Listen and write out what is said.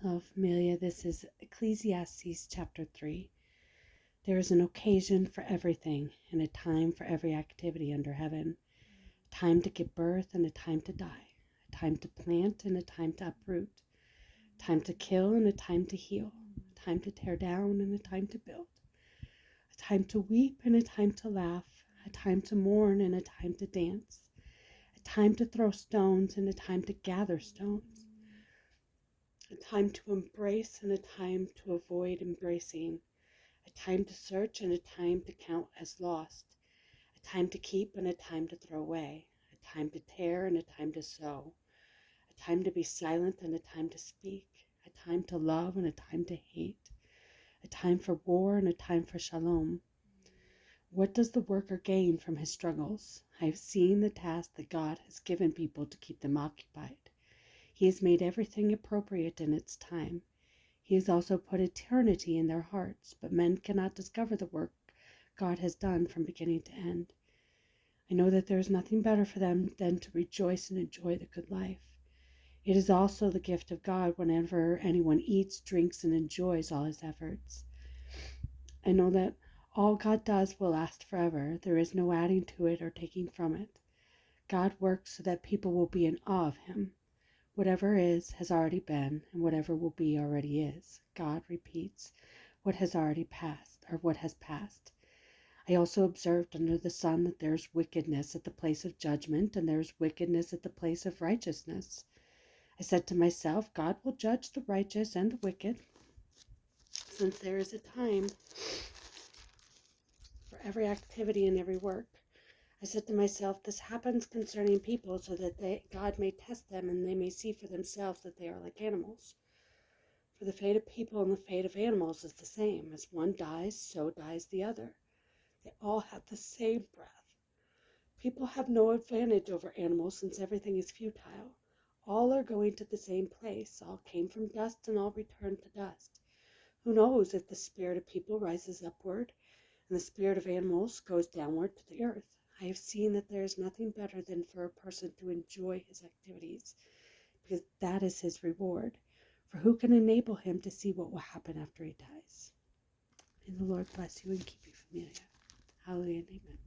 Oh, Amelia, this is Ecclesiastes chapter 3. There is an occasion for everything and a time for every activity under heaven. A time to give birth and a time to die. A time to plant and a time to uproot. A time to kill and a time to heal. A time to tear down and a time to build. A time to weep and a time to laugh. A time to mourn and a time to dance. A time to throw stones and a time to gather stones. A time to embrace and a time to avoid embracing. A time to search and a time to count as lost. A time to keep and a time to throw away. A time to tear and a time to sow. A time to be silent and a time to speak. A time to love and a time to hate. A time for war and a time for shalom. What does the worker gain from his struggles? I have seen the task that God has given people to keep them occupied. He has made everything appropriate in its time. He has also put eternity in their hearts, but men cannot discover the work God has done from beginning to end. I know that there is nothing better for them than to rejoice and enjoy the good life. It is also the gift of God whenever anyone eats, drinks, and enjoys all his efforts. I know that all God does will last forever. There is no adding to it or taking from it. God works so that people will be in awe of him. Whatever is has already been, and whatever will be already is. God repeats what has already passed, or what has passed. I also observed under the sun that there is wickedness at the place of judgment, and there is wickedness at the place of righteousness. I said to myself, God will judge the righteous and the wicked, since there is a time for every activity and every work. I said to myself, this happens concerning people so that God may test them and they may see for themselves that they are like animals. For the fate of people and the fate of animals is the same. As one dies, so dies the other. They all have the same breath. People have no advantage over animals since everything is futile. All are going to the same place. All came from dust and all return to dust. Who knows if the spirit of people rises upward and the spirit of animals goes downward to the earth? I have seen that there is nothing better than for a person to enjoy his activities, because that is his reward. For who can enable him to see what will happen after he dies? May the Lord bless you and keep you, Amelia. Hallelujah and amen.